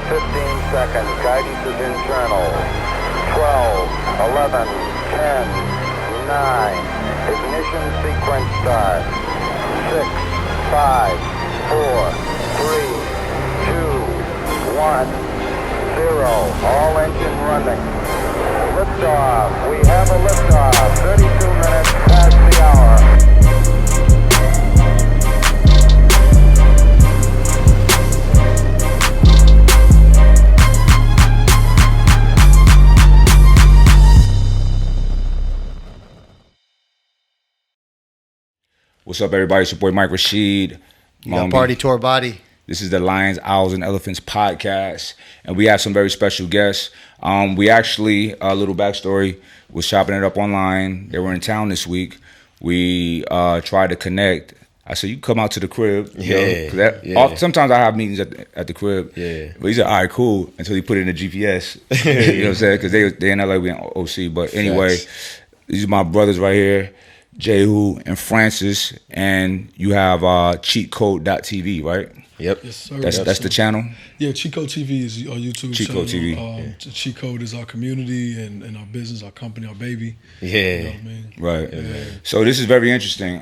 15 seconds. Guidance is internal. 12, 11, 10, 9. Ignition sequence start. 6, 5, 4, 3, 2, 1, 0. All engine running. Liftoff. We have a liftoff. 32 minutes past the hour. What's up, everybody? It's your boy Mike Rashid. You got Party Tour Body. This is the Lions, Owls, and Elephants podcast, and we have some very special guests. We actually, a little backstory, was shopping it up online. They were in town this week. We tried to connect. I said, you come out to the crib. Sometimes I have meetings at the crib. Yeah. But he said, all right, cool, until he put it in the GPS. You know what I'm saying? Because they in LA, we in OC. But anyway, these are my brothers right here. Jehu and Francis, and you have cheatcode.tv, right? Yep. Yes, sir. That's the channel? Yeah, Cheat Code TV is our YouTube Cheat channel. Code TV. Cheat Code is our community and our business, our company, our baby. Yeah. You know what I mean? Right. Yeah. So this is very interesting.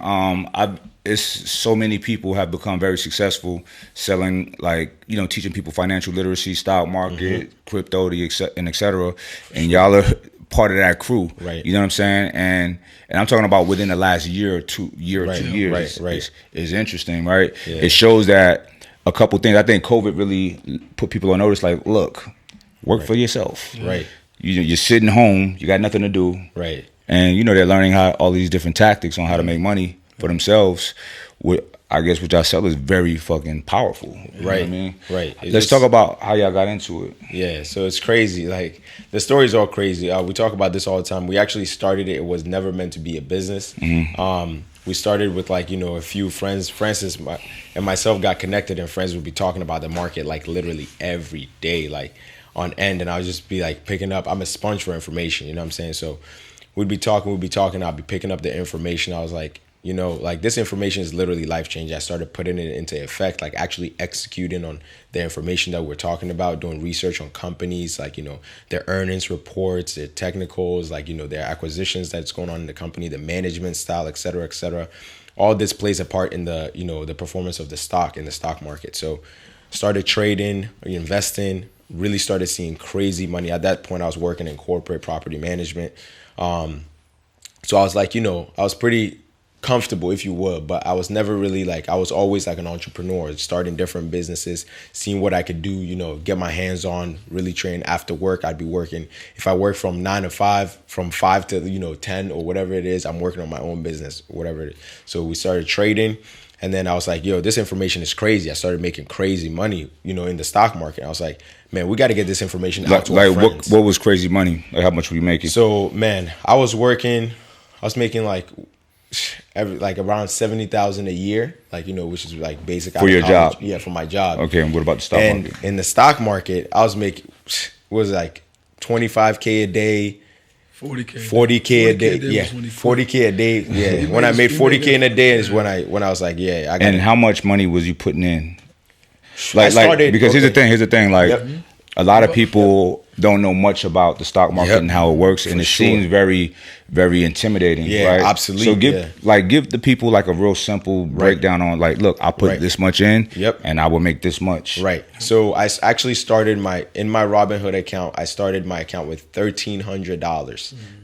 It's so many people have become very successful selling, like, you know, teaching people financial literacy, stock market, crypto, and et cetera. And y'all are part of that crew. Right. You know what I'm saying? And I'm talking about within the last year or two years. Right. Is interesting, right? Yeah. It shows that a couple things. I think COVID really put people on notice. Like, look, work for yourself. Right. You're sitting home. You got nothing to do. Right. And you know they're learning how all these different tactics on how to make money for themselves. I guess what y'all sell is very fucking powerful. You know what I mean? Right. Let's talk about how y'all got into it. Yeah, so it's crazy. Like, the story's all crazy. We talk about this all the time. We actually started it. It was never meant to be a business. We started with, like, you know, a few friends. Francis and myself got connected, and friends would be talking about the market, like, literally every day, like, on end. And I would just be, like, picking up. I'm a sponge for information, you know what I'm saying? So we'd be talking. I'd be picking up the information. I was like, you know, like, this information is literally life-changing. I started putting it into effect, like actually executing on the information that we're talking about, doing research on companies, like, you know, their earnings reports, their technicals, like, you know, their acquisitions that's going on in the company, the management style, et cetera, et cetera. All this plays a part in the, you know, the performance of the stock in the stock market. So started trading, investing, really started seeing crazy money. At that point, I was working in corporate property management. So I was like, you know, I was pretty comfortable, if you would, but I was never really like, I was always like an entrepreneur, starting different businesses, seeing what I could do, you know, get my hands on, really train. After work, I'd be working. If I work from 9 to 5, from 5 to, you know, 10 or whatever it is, I'm working on my own business, whatever it is. So we started trading, and then I was like, yo, this information is crazy. I started making crazy money, you know, in the stock market. I was like, man, we got to get this information out to our friends. What was crazy money? Like, how much were you making? So, man, I was making like around $70,000 a year, like, you know, which is like basic for your job. Yeah, for my job. Okay, and what about the stock market? In the stock market, I was making like $25K a day, 40K a day. Yeah, 40K a day. Yeah, when I made 40K in a day is when I was like, yeah, I got. And how much money was you putting in? Because here's the thing, like, a lot of people don't know much about the stock market and how it works, and it seems very, very intimidating. Yeah, right? absolutely. So give the people like a real simple breakdown on, like, look, I put this much in, and I will make this much. Right. So I actually started in my Robinhood account. I started my account with $1,300,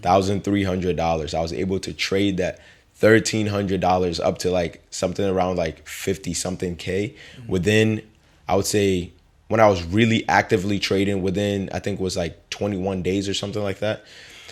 $1,300. I was able to trade that $1,300 up to like something around like 50 something K within, I would say, when I was really actively trading, within, I think it was like 21 days or something like that.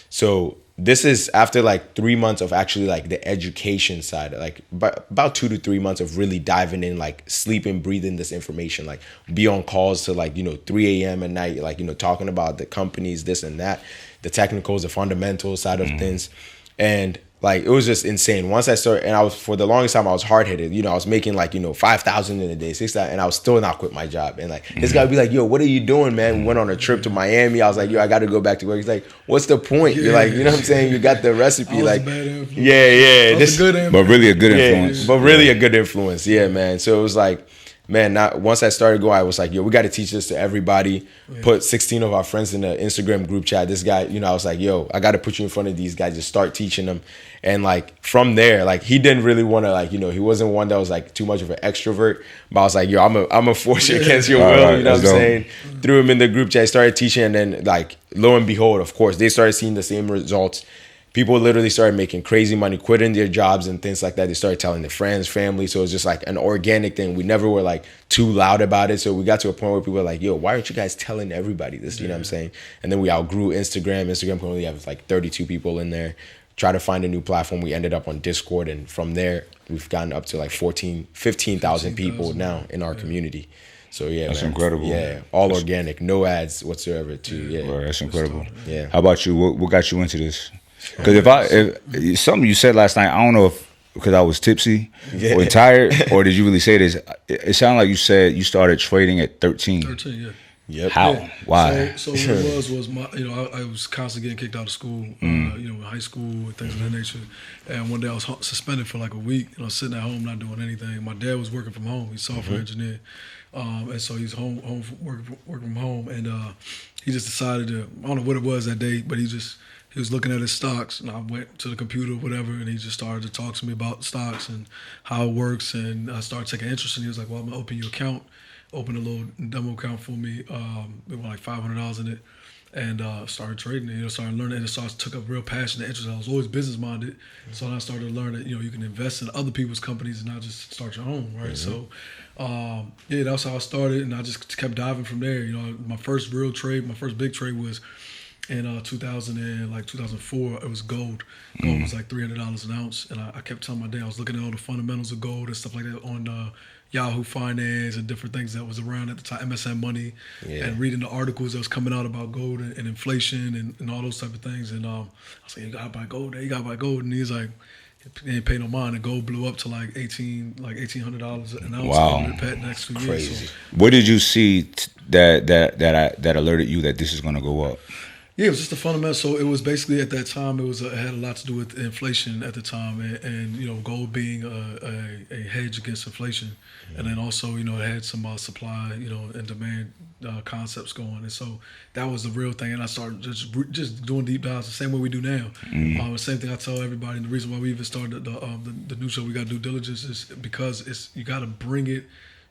So this is after like 3 months of actually like the education side, like about 2 to 3 months of really diving in, like sleeping, breathing this information, like be on calls to like, you know, 3 a.m. at night, like, you know, talking about the companies, this and that, the technicals, the fundamental side of things. And like, it was just insane. Once I started, and I was, for the longest time, I was hard-headed. You know, I was making like, you know, 5,000 in a day, 6,000, and I was still not quit my job. And like, this guy would be like, yo, what are you doing, man? We went on a trip to Miami. I was like, yo, I got to go back to work. He's like, what's the point? You're like, you know what I'm saying? You got the recipe. Like, yeah. But really a good influence. But really a good influence. Yeah, man. So it was like, man, once I started going, I was like, yo, we got to teach this to everybody. Put 16 of our friends in the Instagram group chat. This guy, I was like, yo, I got to put you in front of these guys. Just start teaching them. And like from there, like he didn't really want to, like, he wasn't one that was like too much of an extrovert. But I was like, yo, I'm a force you against your will. You know what I'm saying? Threw him in the group chat, started teaching, and then like lo and behold, of course, they started seeing the same results. People literally started making crazy money, quitting their jobs and things like that. They started telling their friends, family. So it's just like an organic thing. We never were like too loud about it. So we got to a point where people were like, yo, why aren't you guys telling everybody this? You know what I'm saying? And then we outgrew Instagram. Instagram can only have like 32 people in there. Try to find a new platform. We ended up on Discord. And from there, we've gotten up to like 15,000 people now in our community. So yeah, that's man. incredible. Yeah, all organic, no ads whatsoever too. Yeah, Well, that's incredible. Yeah. How about you? What got you into this? Because if something you said last night, I don't know if because I was tipsy or tired, or did you really say this? It sounded like you said you started trading at 13. 13, yeah. Yep. How? Yeah. Why? So what it was my, I was constantly getting kicked out of school, in high school and things of that nature. And one day I was suspended for like a week, sitting at home not doing anything. My dad was working from home. He's a software engineer. And so he's home working from home. And he just decided to, I don't know what it was that day, but he was looking at his stocks, and I went to the computer or whatever, and he just started to talk to me about stocks and how it works. And I started taking interest, and he was like, well, I'm going to open your account. Opened a little demo account for me. It was like $500 in it, and started trading it. Started learning, and it started took a real passion and interest. I was always business minded, so then I started to learn that you can invest in other people's companies and not just start your own, right? So, that's how I started, and I just kept diving from there. My first big trade was in 2004. It was gold. Gold was like $300 an ounce, and I kept telling my dad I was looking at all the fundamentals of gold and stuff like that on Yahoo Finance and different things that was around at the time, MSN Money, and reading the articles that was coming out about gold and inflation and all those type of things. And I was like, you gotta buy gold, you gotta buy gold. And he's like, he ain't pay no mind. And gold blew up to like $1,800 an ounce. Wow, over the next 2 years. Crazy. So, what did you see that alerted you that this is gonna go up? Yeah, it was just the fundamental. So it was basically at that time, it had a lot to do with inflation at the time, and gold being a hedge against inflation, and then also it had some supply and demand concepts going, and so that was the real thing. And I started just doing deep dives the same way we do now. The same thing I tell everybody. And the reason why we even started the new show, We Got Due Diligence, is because you got to bring it.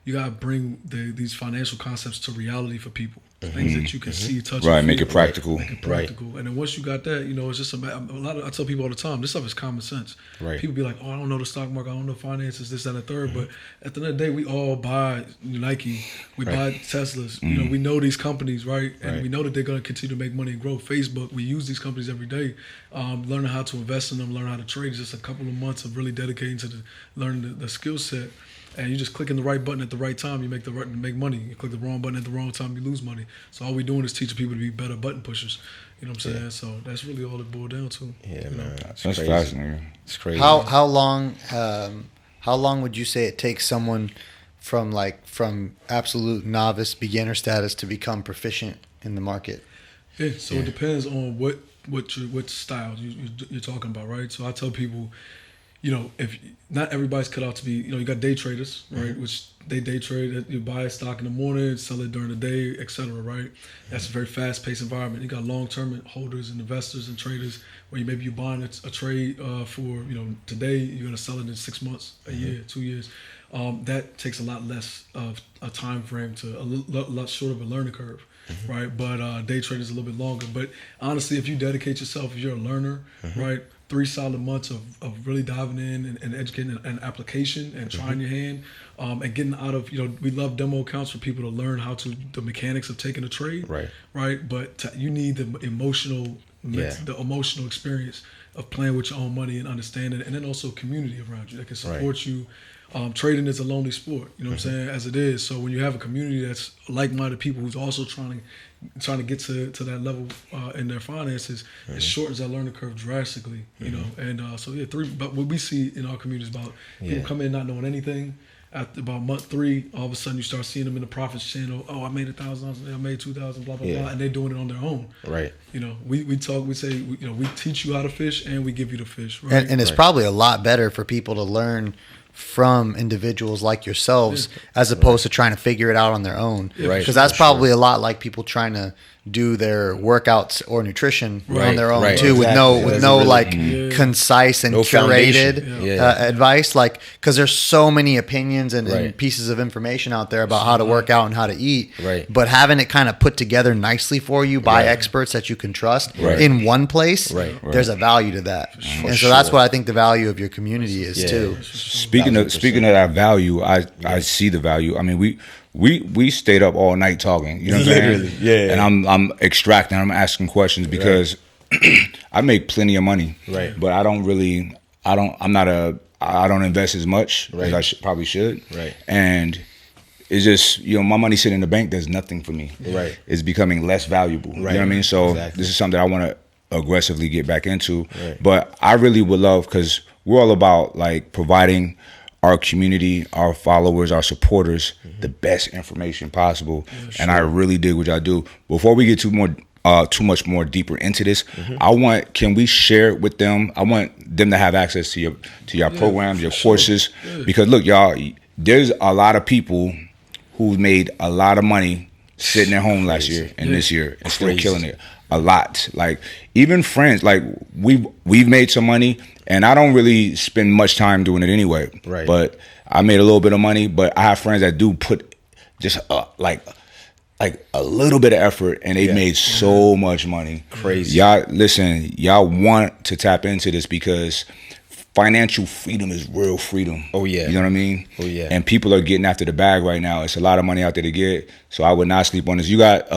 You got to bring these financial concepts to reality for people. Things that you can see, touch, Right, and make feel. it practical. Make it practical. And then once you got that, it's just a lot of, I tell people all the time, this stuff is common sense. Right. People be like, oh, I don't know the stock market, I don't know finances, this, that, and the third. But at the end of the day, we all buy Nike, we buy Teslas. We know these companies, right? And we know that they're going to continue to make money and grow. Facebook, we use these companies every day. Learning how to invest in them, learn how to trade. Just a couple of months of really dedicating to learning the skill set. And you just clicking the right button at the right time, you make money. You click the wrong button at the wrong time, you lose money. So all we're doing is teaching people to be better button pushers. You know what I'm saying? So that's really all it boiled down to. Yeah, man. That's fascinating. It's crazy. How long would you say it takes someone from absolute novice beginner status to become proficient in the market? Yeah, so it depends on what style you're talking about, right? So I tell people, if not everybody's cut out to be, you got day traders, right? Which they day trade, you buy a stock in the morning, sell it during the day, etc., right? That's a very fast-paced environment. You got long-term holders and investors and traders where maybe you're buying a trade for, today, you're going to sell it in 6 months, a year, 2 years. That takes a lot less of a time frame to a lot shorter of a learning curve, right? But day trading is a little bit longer. But honestly, if you dedicate yourself, if you're a learner, right, 3 solid months of really diving in and educating an application and trying your hand and getting out of, we love demo accounts for people to learn the mechanics of taking a trade, right? But you need the emotional experience of playing with your own money and understanding it, and then also community around you that can support you. Trading is a lonely sport, what I'm saying, as it is. So when you have a community that's like-minded people who's also trying to get to that level in their finances, it shortens that learning curve drastically, And but what we see in our community is about people come in not knowing anything. After about month 3, all of a sudden you start seeing them in the profits channel. Oh, I made $1,000, I made $2,000, blah blah blah, and they're doing it on their own. Right. We say we teach you how to fish and we give you the fish. Right. And it's probably a lot better for people to learn from individuals like yourselves, as opposed to trying to figure it out on their own. Right. Because that's probably a lot like people trying to do their workouts or nutrition on their own too, with no like concise and curated advice. Like, because there's so many opinions and pieces of information out there about how to work out and how to eat. Right. But having it kind of put together nicely for you by experts that you can trust in one place, there's a value to that. And so that's what I think the value of your community is too. Speaking of that value, I see the value. I mean, we stayed up all night talking. You know what I'm saying? Yeah. And I'm extracting. I'm asking questions because I make plenty of money. Right. But I don't invest as much as I probably should. Right. And it's just, my money sitting in the bank does nothing for me. Right. It's becoming less valuable. Right. You know what I mean? So this is something I want to aggressively get back into. Right. But I really would love, because we're all about like providing our community, our followers, our supporters, the best information possible. And I really dig what y'all do. Before we get too much more deeper into this, can we share it with them? I want them to have access to your programs, your courses, because look, y'all, there's a lot of people who made a lot of money sitting at home last year and this year and still killing it. A lot. Like, even friends, like we've made some money, and I don't really spend much time doing it anyway. Right. But I made a little bit of money, but I have friends that do put just like a little bit of effort, and they made so much money. Crazy. Y'all, listen, y'all want to tap into this because financial freedom is real freedom. Oh, yeah. You know what I mean? Oh, yeah. And people are getting after the bag right now. It's a lot of money out there to get. So I would not sleep on this. You got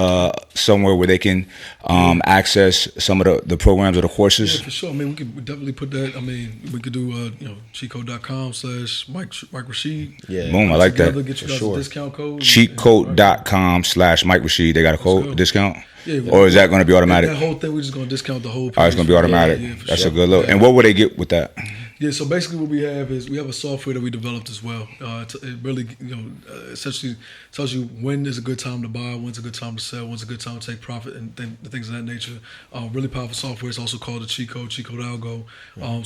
somewhere where they can access some of the programs or the courses? Yeah, for sure. I mean, we could definitely put that. I mean, we could do, cheatcode.com/Mike Rashid. Yeah. Boom, I like that. Get you guys a discount code. Cheatcode.com/Mike Rashid. They got a code discount? Yeah, or is that going to be automatic? That whole thing, we're just going to discount the whole page. Oh, it's going to be automatic. That's a good look. And what would they get with that? Yeah, so basically what we have is we have a software that we developed as well. It really, essentially tells you when is a good time to buy, when's a good time to sell, when's a good time to take profit, and things of that nature. Really powerful software. It's also called the Cheat Code Algo.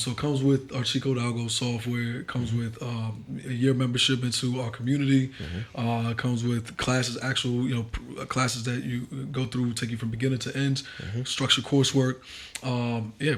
So it comes with our Cheat Code Algo software. It comes with a year membership into our community. It comes with classes, actual classes that you go through, take you from beginning to end, structured coursework.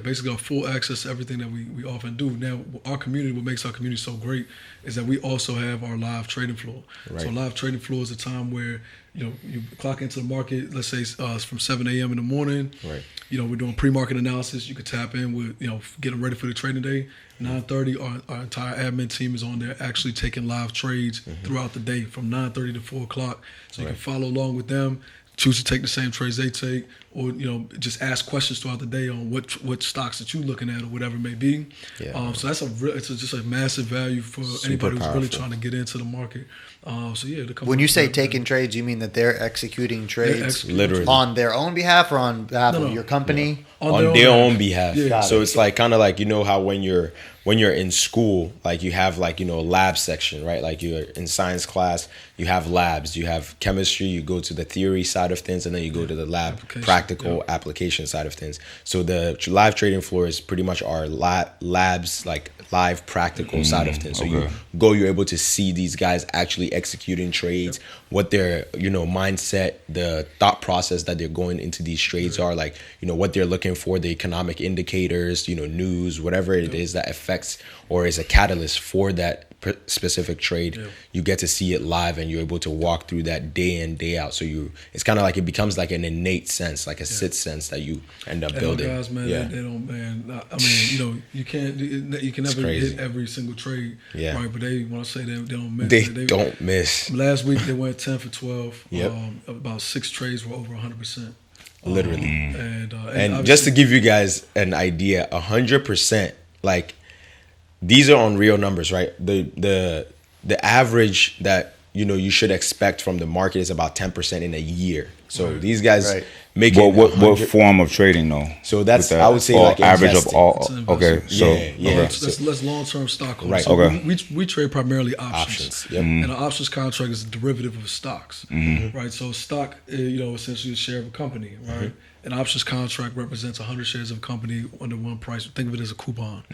Basically got full access to everything that we often do. Now, our community, what makes our community so great is that we also have our live trading floor. Right. So live trading floor is a time where, you clock into the market, let's say from 7 a.m. in the morning. Right. We're doing pre-market analysis. You could tap in with, getting ready for the trading day. 9:30, our entire admin team is on there actually taking live trades throughout the day from 9:30 to 4 o'clock. So you can follow along with them, choose to take the same trades they take, or just ask questions throughout the day on what stocks that you're looking at or whatever it may be. Yeah. So that's just a massive value for anybody who's really trying to get into the market. When you say taking trades, you mean that they're executing trades literally on their own behalf or on behalf of your company? Yeah. On their own behalf. Yeah. So it's like kind of like how when you're in school, like you have a lab section, right? Like you're in science class, you have labs, you have chemistry, you go to the theory side of things, and then you go to the lab practical application side of things. So the live trading floor is pretty much our labs, like live practical side of things. So you're able to see these guys actually executing trades, what their mindset, the thought process that they're going into these trades are, like what they're looking for, the economic indicators, news, whatever it is that affects or is a catalyst for that specific trade. You get to see it live, and you're able to walk through that day in, day out. So it's kind of like it becomes like an innate sense, like a sixth sense that you end up building. Guys, man, they don't, man. I mean, you can never hit every single trade, right? But when I say they don't miss, they don't miss. Last week they went 10 for 12. About 6 trades were over 100%. Literally. And just to give you guys an idea, 100%, like these are on real numbers, right? The average that you should expect from the market is about 10% in a year. So these guys make it. What form of trading though? So that's I would say like average investing. of all. Okay, so that's long-term stock. Right. So okay. we trade primarily options. Yep. And an options contract is a derivative of stocks. Right. So stock, essentially a share of a company. Right. An options contract represents 100 shares of a company under one price. Think of it as a coupon.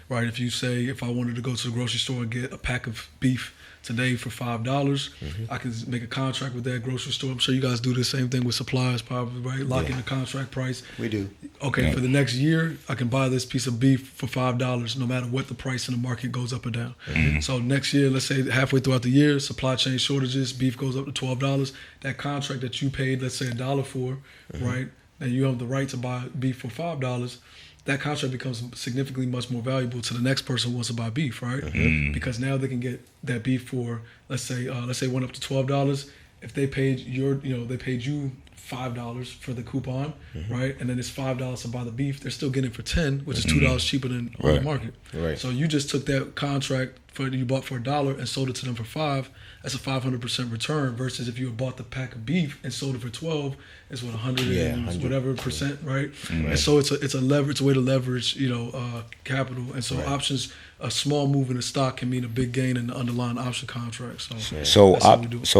Right. If you say, if I wanted to go to the grocery store and get a pack of beef today for $5, I can make a contract with that grocery store. I'm sure you guys do the same thing with suppliers, probably, right? Lock in the contract price. We do. Okay, for the next year, I can buy this piece of beef for $5, no matter what the price in the market goes up or down. So next year, let's say halfway throughout the year, supply chain shortages, beef goes up to $12. That contract that you paid, let's say $1 for, right? And you have the right to buy beef for $5. That contract becomes significantly much more valuable to the next person who wants to buy beef, right? Because now they can get that beef for, let's say it went up to $12. If they paid they paid you $5 for the coupon, right? And then it's $5 to buy the beef. They're still getting it for $10, which is $2 cheaper than on the market. Right. So you just took that contract you bought for $1 and sold it to them for $5. That's a 500% return. Versus if you had bought the pack of beef and sold it for $12, it's what 100 whatever percent, right? And so it's a way to leverage capital. And so options, a small move in the stock can mean a big gain in the underlying option contract. So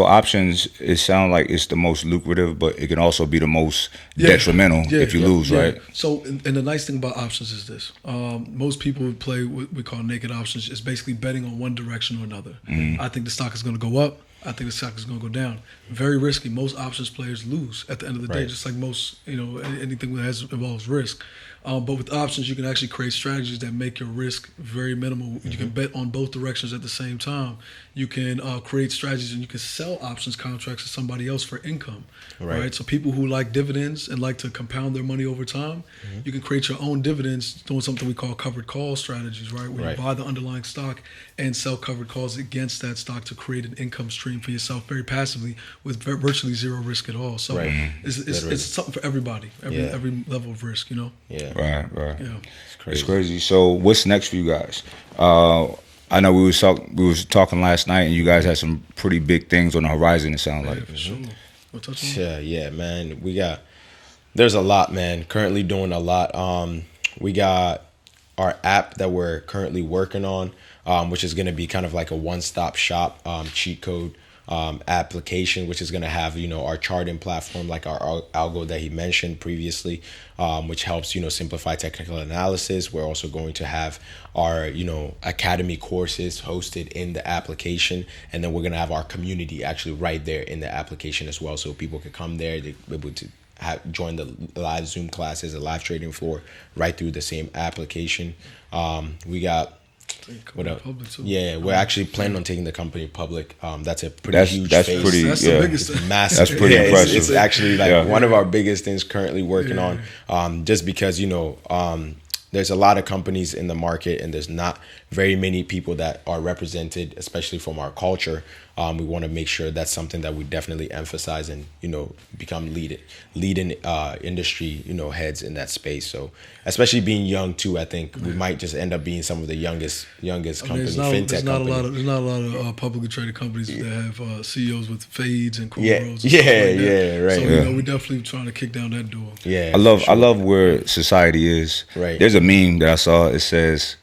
options, it sounds like it's the most lucrative, but it can also be the most detrimental if you lose, right? So and the nice thing about options is this: most people play what we call naked options. It's basically betting on one direction or another. I think the stock is going to go up. I think the stock is going to go down. Very risky. Most options players lose at the end of the day, just like most, anything that involves risk. But with options, you can actually create strategies that make your risk very minimal. You can bet on both directions at the same time. You can create strategies and you can sell options contracts to somebody else for income, right? So people who like dividends and like to compound their money over time, you can create your own dividends doing something we call covered call strategies, right? Where you buy the underlying stock and sell covered calls against that stock to create an income stream for yourself very passively with virtually zero risk at all. So it's something for everybody, every level of risk, Right. Yeah. It's crazy. So what's next for you guys? I know we was talking last night, and you guys had some pretty big things on the horizon. It sounds like. For sure. We'll touch on Yeah, man. There's a lot, man. Currently doing a lot. We got our app that we're currently working on, which is going to be kind of like a one-stop shop cheat code application, which is going to have our charting platform, like our algo that he mentioned previously, which helps simplify technical analysis. We're also going to have our academy courses hosted in the application, and then we're going to have our community actually right there in the application as well, so people can come there, they be able to join the live Zoom classes, the live trading floor right through the same application. We got what else? Yeah, we're actually planning on taking the company public. That's a pretty huge phase. That's the biggest thing. Massive. That's pretty impressive. It's actually like one of our biggest things currently working on. Just because there's a lot of companies in the market, and there's not very many people that are represented, especially from our culture. We want to make sure that's something that we definitely emphasize and become leading industry heads in that space. So especially being young too, I think we might just end up being some of the youngest companies, fintech there's not companies. There's not a lot of publicly traded companies that have CEOs with fades and cornrows. Right. So we're definitely trying to kick down that door. I love where society is. Right. There's a meme that I saw. It says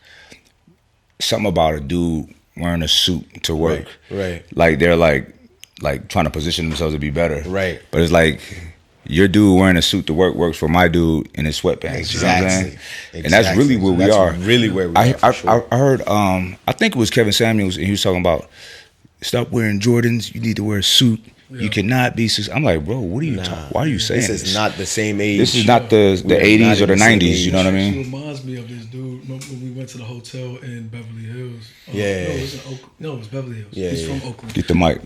something about a dude wearing a suit to work. Right. Like they're like trying to position themselves to be better. Right. But it's like your dude wearing a suit to work works for my dude in his sweatpants. Exactly. You know what I'm saying? And that's really where we are. Really where we are. I heard I think it was Kevin Samuels, and he was talking about stop wearing Jordans, you need to wear a suit. Yeah. You cannot be. I'm like, bro, what are you talking? Why are you saying this? This is not the same age. This is not the 80s or the 90s. You know what I mean? It reminds me of this dude. Remember when we went to the hotel in Beverly Hills? No, it was Beverly Hills. Yeah, he's from Oakland. Get the mic,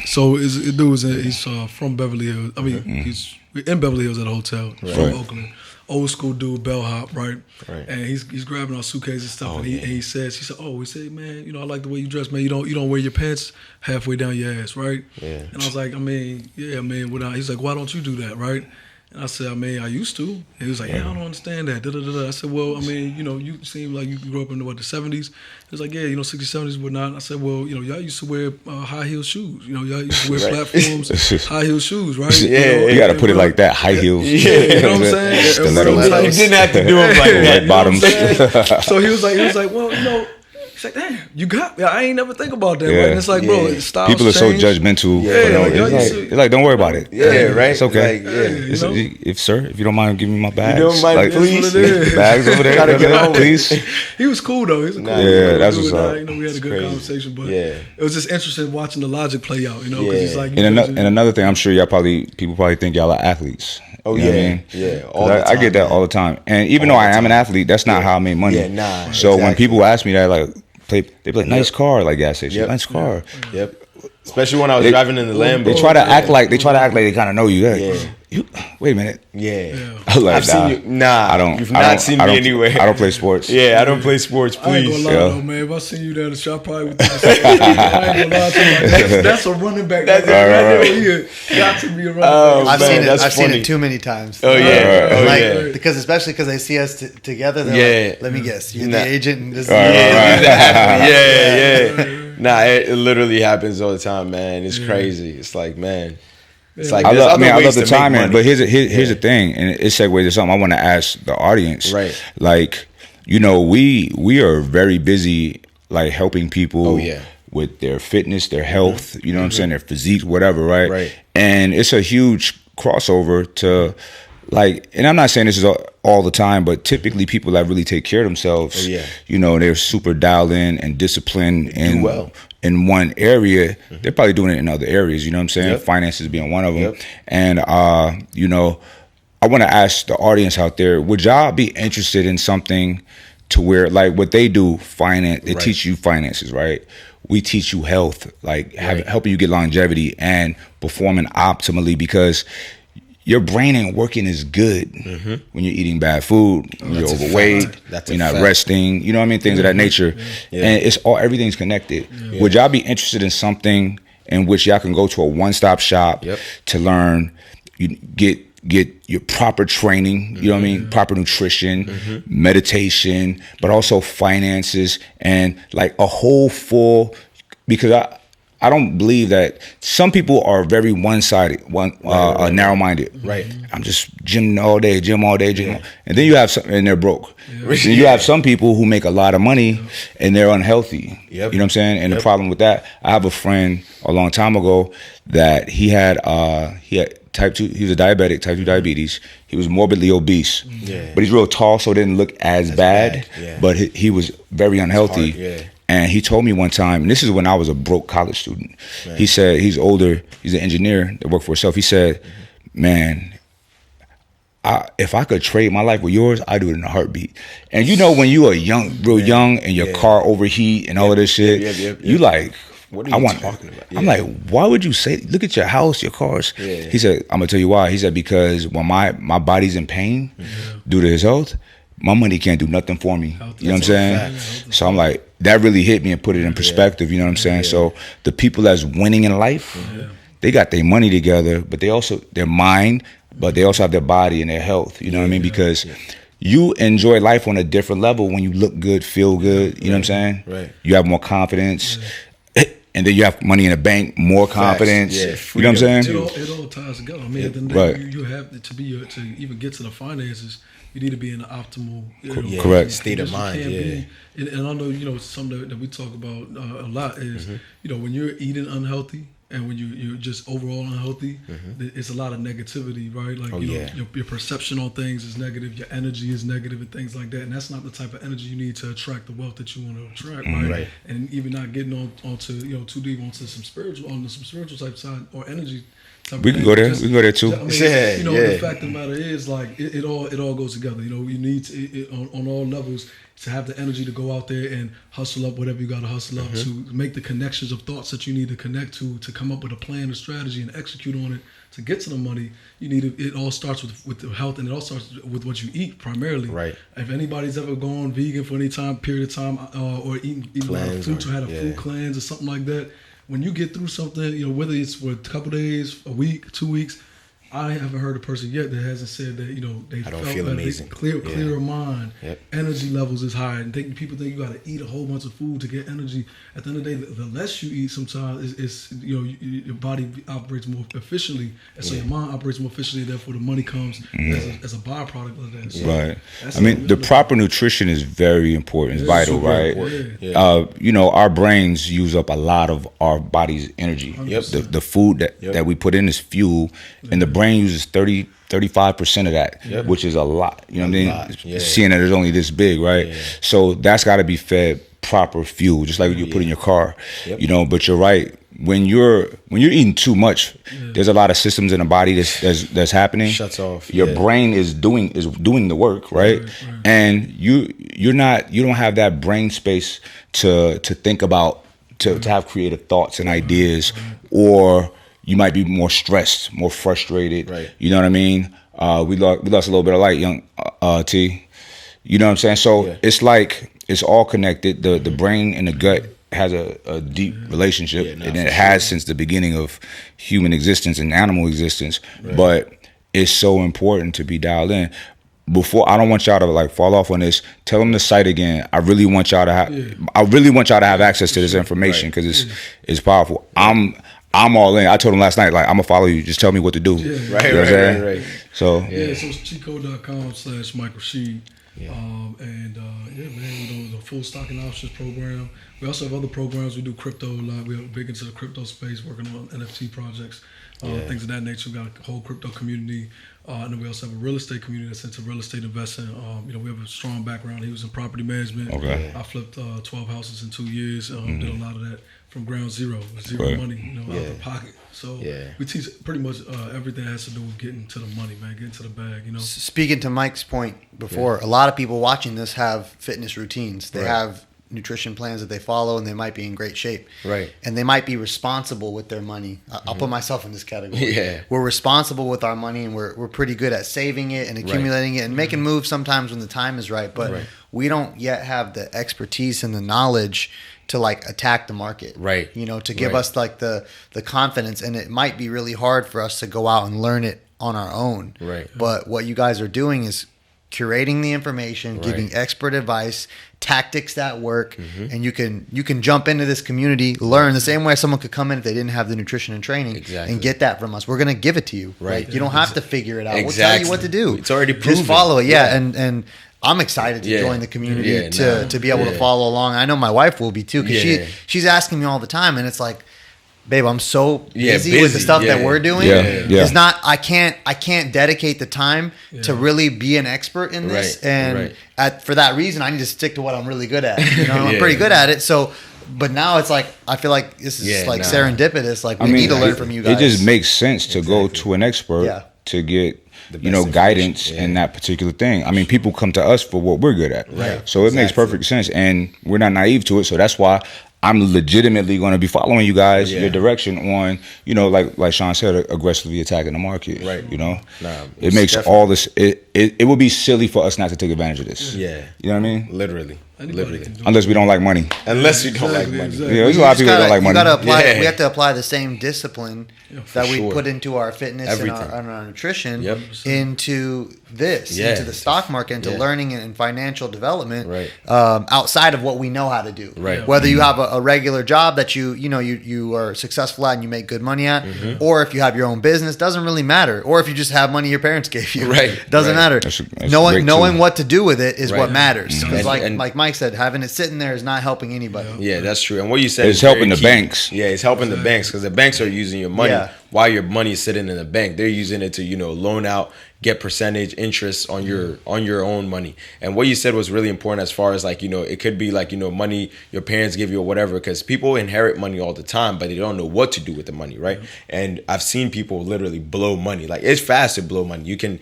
So he's from Beverly Hills. I mean, he's in Beverly Hills at a hotel from Oakland. Old school dude, bellhop, right? And he's grabbing our suitcases and stuff, and he said, man, I like the way you dress, man. You don't wear your pants halfway down your ass, right? Yeah. And I was like, man, He's like, why don't you do that, right? And I said, I mean, I used to. And he was like, yeah, I don't understand that. I said, well, I mean, you know, you seem like you grew up in the 60s. He was like, yeah, you know, 60s, 70s, whatnot. And I said, well, you know, y'all used to wear high heel shoes. You know, y'all used to wear platforms, high heel shoes, right? Yeah, you got to put it like that, high heels. Yeah, you know what I'm saying? You didn't have to do them like that. Bottoms. So he was like, well, you know, he's like, damn, you got me. I ain't never think about that. Right? And it's like, bro, styles people are change. so judgmental. It's like, don't worry about it. Yeah, right. It's okay. Like, If you don't mind giving me my bags, you don't mind, please. Bags over there, Gotta get home. please. He was cool though. He was cool. Yeah, that's what's up. You know, we had a good conversation, but it was just interesting watching the logic play out. You know, because he's like, and another thing, I'm sure people probably think y'all are athletes. Oh, you know what I mean? Yeah. All the time, I get that all the time. And even though I am an athlete, that's not how I make money. Yeah, nah. So when people ask me that, like, they be like, nice car, like gas station, nice car. Yep. Especially when I was driving in the Lambo. They try to act like they kind of know you. Wait a minute. Yeah. Like, I've seen you. Nah, I don't. You've not seen me anywhere. I don't play sports. Yeah, I don't play sports. I ain't Please. gonna lie though, man. If I seen you down the shop, probably would think the same thing. I ain't gonna lie to you. That's a running back. That's right. Got to be a running back. I've seen it too many times. Oh yeah. Because especially because they see us together. They're like, let me guess, you're the agent. And this Yeah. Nah, it literally happens all the time, man. It's crazy. It's like, man. It's like I love the timing, but here's the thing, and it segues to something I want to ask the audience. Right. Like, you know, we are very busy, like, helping people with their fitness, their health, you know what I'm saying, their physique, whatever, right? Right. And it's a huge crossover to, like, and I'm not saying this is all the time, but typically people that really take care of themselves, you know, they're super dialed in and disciplined in one area. They're probably doing it in other areas, you know what I'm saying? Finances being one of them. And, you know, I want to ask the audience out there, would y'all be interested in something to where, like, what they do, they teach you finances, right? We teach you health, like helping you get longevity and performing optimally, because your brain ain't working as good when you're eating bad food, when you're overweight, you're not resting, you know what I mean? Things of that nature. And everything's connected. Would y'all be interested in something in which y'all can go to a one-stop shop to learn, you get your proper training, you know what I mean? Proper nutrition, meditation, but also finances, and like a whole full, because I don't believe that some people are very one-sided, narrow-minded. Right. I'm just gym all day. And then you have some, and they're broke. Then you have some people who make a lot of money and they're unhealthy. You know what I'm saying? And the problem with that, I have a friend a long time ago that he had type 2, he was a diabetic, type 2 diabetes. He was morbidly obese. But he's real tall, so it didn't look as bad. But he was very unhealthy. And he told me one time, and this is when I was a broke college student. He said, he's older, he's an engineer that worked for himself. He said, man, if I could trade my life with yours, I'd do it in a heartbeat. And you know, when you are real young, and your car overheat and all of this shit, you like, what are you talking about? I'm like, why would you say, look at your house, your cars. He said, I'm gonna tell you why. He said, because when my body's in pain due to his health, my money can't do nothing for me. You know what I'm saying? So I'm like, that really hit me and put it in perspective. You know what I'm saying? So the people that's winning in life, they got their money together, but they also, their mind, but they also have their body and their health. You know what I mean? Because you enjoy life on a different level when you look good, feel good. You know what I'm saying? Right. You have more confidence. And then you have money in the bank, more confidence. You know what I'm saying? It all ties together. I mean, at the end of the day, you have to to even get to the finances. You need to be in an optimal correct state of mind. And I know, you know, something that we talk about a lot is, you know, when you're eating unhealthy and when you're just overall unhealthy, it's a lot of negativity, right? Like, you know, your perception on things is negative, your energy is negative, and things like that. And that's not the type of energy you need to attract the wealth that you want to attract, right? And even not getting onto, you know, too deep onto some spiritual type side or energy. We can go there. We can go there too. I mean, you know, the fact of the matter is, like, it all goes together. You know, you need to, on all levels, to have the energy to go out there and hustle up whatever you got to hustle up to make the connections of thoughts that you need to connect to come up with a plan, a strategy, and execute on it to get to the money. You need to, it all starts with the health, and it all starts with what you eat primarily. Right. If anybody's ever gone vegan for any period of time, or eaten a lot of fruits, or had a food cleanse or something like that, when you get through something, you know, whether it's for a couple days, a week, 2 weeks, I haven't heard a person yet that hasn't said that, they I don't felt feel that amazing. Clearer mind, Yep. energy levels is high, and people think you got to eat a whole bunch of food to get energy. At the end of the day, the less you eat, sometimes your body operates more efficiently, and so your mind operates more efficiently. Therefore, the money comes as a byproduct of that. So right. I mean, the proper nutrition is very important. It's vital, right? Our brains use up a lot of our body's energy. Yep. The food that we put in is fuel, and the brain uses 35% of that, which is a lot. You know what I mean? Yeah. Seeing that it's only this big, right? Yeah. So that's got to be fed proper fuel, just like you put in your car. Yep. But you're right. When you're eating too much, there's a lot of systems in the body that's happening. Shuts off. Your brain is doing the work, right? And you don't have that brain space to think about, to have creative thoughts and ideas, or you might be more stressed, more frustrated. Right. You know what I mean? We lost a little bit of light, young T. You know what I'm saying? So it's like it's all connected. The brain and the gut has a deep relationship, and it has since the beginning of human existence and animal existence. Right. But it's so important to be dialed in. Before, I don't want y'all to fall off on this. Tell them the site again. I really want y'all to have. I really want y'all to have access to this information because it's powerful. I'm all in. I told him last night, I'm gonna follow you. Just tell me what to do. Right. So so it's cheatcode.com/MikeRashid. Man, we're the full stocking options program. We also have other programs. We do crypto a lot. We're big into the crypto space, working on NFT projects, things of that nature. We got a whole crypto community. And then we also have a real estate community that's into real estate investing. We have a strong background. He was in property management. Okay. I flipped 12 houses in 2 years. Did a lot of that from ground zero money, out of pocket. So we teach pretty much everything that has to do with getting to the money, man, getting to the bag, Speaking to Mike's point before, a lot of people watching this have fitness routines. They have nutrition plans that they follow, and they might be in great shape. Right. And they might be responsible with their money. I'll put myself in this category. Yeah. We're responsible with our money, and we're pretty good at saving it and accumulating it and making moves sometimes when the time is right. But we don't yet have the expertise and the knowledge to attack the market. Right. To give us the confidence. And it might be really hard for us to go out and learn it on our own. Right. But what you guys are doing is curating the information, giving expert advice, tactics that work, and you can jump into this community, learn the same way someone could come in if they didn't have the nutrition and training and get that from us. We're gonna give it to you. Right. You don't have to figure it out. We'll tell you what to do. It's already proven. Just follow it. And I'm excited to join the community to be able to follow along. I know my wife will be too, because she's asking me all the time, and it's like, babe, I'm so busy with the stuff that we're doing. It's not. I can't dedicate the time to really be an expert in this, for that reason, I need to stick to what I'm really good at. I'm pretty good at it. So, but now it's like I feel like this is serendipitous. We need to learn from you guys. It just makes sense to go to an expert to get guidance in that particular thing. I mean, people come to us for what we're good at. Right. So it makes perfect sense, and we're not naive to it. So that's why I'm legitimately going to be following you guys, your direction on, like Sean said, aggressively attacking the market. Right. It makes all this. It would be silly for us not to take advantage of this. Yeah. You know what I mean? Literally. Unless we don't like money. Unless you don't like money. Yeah, there's a lot of people that don't like money. We have to apply the same discipline that we put into our fitness and our nutrition into this, into the stock market, into learning and financial development outside of what we know how to do. Right. Whether you have a regular job that you are successful at and you make good money at, or if you have your own business, doesn't really matter. Or if you just have money your parents gave you, doesn't matter. That's knowing what to do with it is what matters. Because like Mike said, having it sitting there is not helping anybody. Yeah, that's true. And what you said is helping the banks. Yeah, it's helping the banks, because the banks are using your money while your money is sitting in the bank. They're using it to loan out, get percentage interest on your own money. And what you said was really important, as far as it could be money your parents give you or whatever, because people inherit money all the time, but they don't know what to do with the money, right? And I've seen people literally blow money. It's fast to blow money. You can,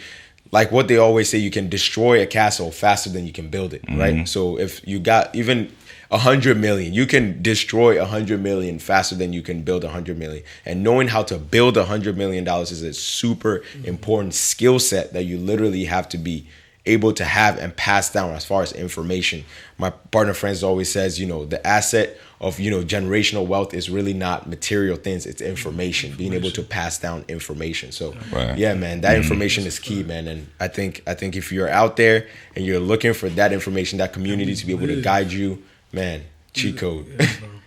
what they always say, you can destroy a castle faster than you can build it, right? So if you got even 100 million, you can destroy 100 million faster than you can build 100 million. And knowing how to build $100 million is a super important skill set that you literally have to be able to have and pass down as far as information. My partner friends always says, the asset generational wealth is really not material things. It's information, being able to pass down information. So yeah, man, that information is key, man. And I think if you're out there and you're looking for that information, that community to be able to guide you, man, cheat code.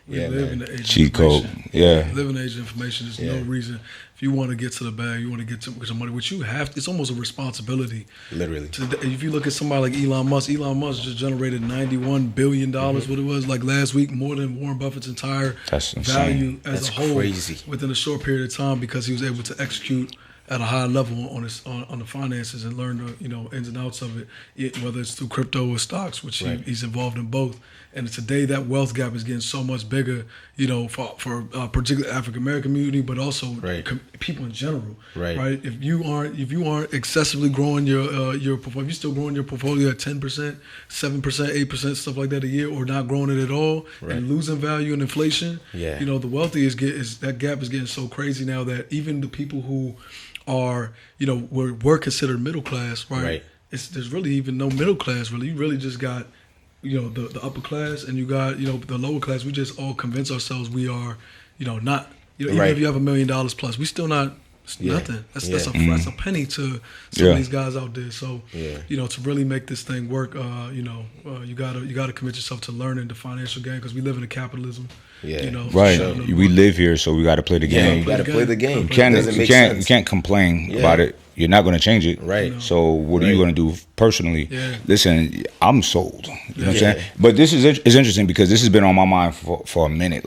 We live in the age cheat of information. code. Yeah. We live in the age of information. There's no reason. If you want to get to the bag, you want to get to some money, which you have. It's almost a responsibility. Literally. If you look at somebody like Elon Musk just generated $91 billion. What it was like last week, more than Warren Buffett's entire value as a whole within a short period of time, because he was able to execute at a high level on the finances and learn the ins and outs of it, whether it's through crypto or stocks, which he's involved in both. And today that wealth gap is getting so much bigger, for particularly African American community, but also people in general. Right. If you aren't excessively growing your portfolio, if you're still growing your portfolio at 10%, 7%, 8%, stuff like that a year, or not growing it at all, and losing value and inflation, the wealthy that gap is getting so crazy now that even the people who are, we're considered middle class, right? There's really even no middle class, really. You really just got, the upper class, and you got, the lower class. We just all convince ourselves we are, not, even if you have $1 million plus, we still not nothing. That's a penny to some of these guys out there. So, to really make this thing work, you gotta commit yourself to learning the financial game, because we live in a capitalism. We live here, so we got to play the game. You got to play the game. You can't complain about it. You're not going to change it. So what are you going to do personally? Listen, I'm sold. You know what I'm saying? But this is interesting, because this has been on my mind for a minute.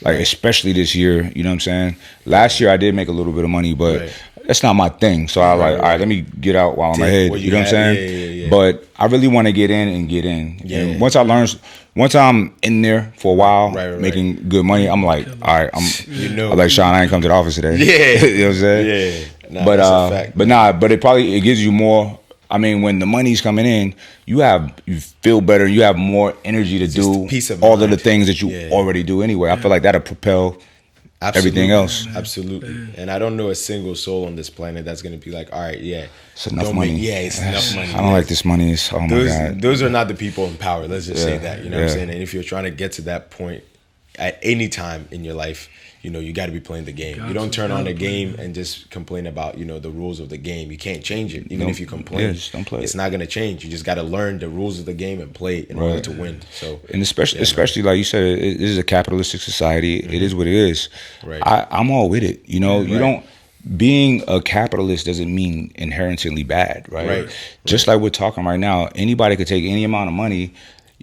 Especially this year. You know what I'm saying? Last year I did make a little bit of money, but that's not my thing. So all right, let me get out while I'm ahead. You know what I'm saying? But I really want to get in. And once I'm in there for a while, making good money, I'm like, all right, I'm like, Sean, I ain't come to the office today. You know what I'm saying? Nah, but it gives you more. I mean, when the money's coming in, you feel better. You have more energy to do all of the things that you already do anyway. I feel like that'll propel everything else. Absolutely. And I don't know a single soul on this planet that's going to be like, all right, it's enough money. It's enough money. I don't like this money. My God. Those are not the people in power. Let's just say that. You know what I'm saying? And if you're trying to get to that point at any time in your life, you got to be playing the game. You don't turn on the game and just complain about, the rules of the game. You can't change it. Even if you complain, just don't play it's not going to change. You just got to learn the rules of the game and play it in order to win. So, and especially like you said, it is a capitalistic society. It is what it is. I'm all with it. You don't. Being a capitalist doesn't mean inherently bad, right? Just like we're talking right now, anybody could take any amount of money.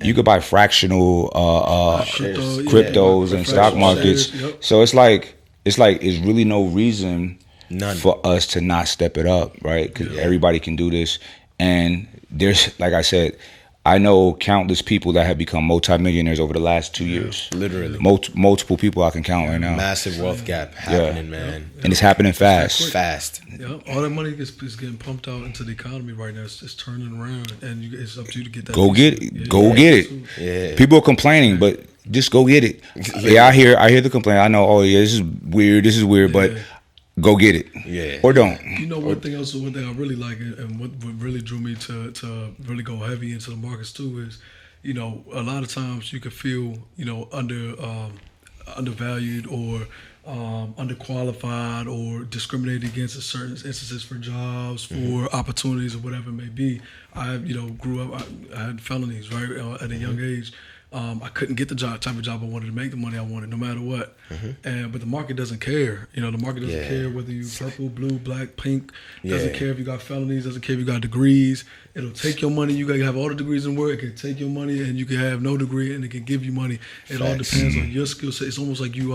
You could buy fractional cryptos and stock markets. So it's really no reason for us to not step it up, right? Because everybody can do this. And there's, like I said, I know countless people that have become multimillionaires over the last 2 years. Literally. Multiple people I can count right now. Massive wealth gap happening, man. And it's happening fast. All that money is getting pumped out into the economy right now. It's turning around, and it's up to you to get that. Go get it. Go get it. Yeah. People are complaining, but just go get it. I hear the complaint. I know, this is weird, but go get it. Or don't. One thing I really like, and what really drew me to really go heavy into the markets too, is, a lot of times you could feel, undervalued or underqualified or discriminated against in certain instances for jobs, for opportunities, or whatever it may be. I grew up, I had felonies, right, at a young age. I couldn't get the type of job I wanted to make the money I wanted, no matter what. But the market doesn't care. The market doesn't care whether you purple, blue, black, pink. Doesn't care if you got felonies. Doesn't care if you got degrees. It'll take your money. You gotta have all the degrees in work. It can take your money, and you can have no degree, and it can give you money. It all depends on your skill set. It's almost like you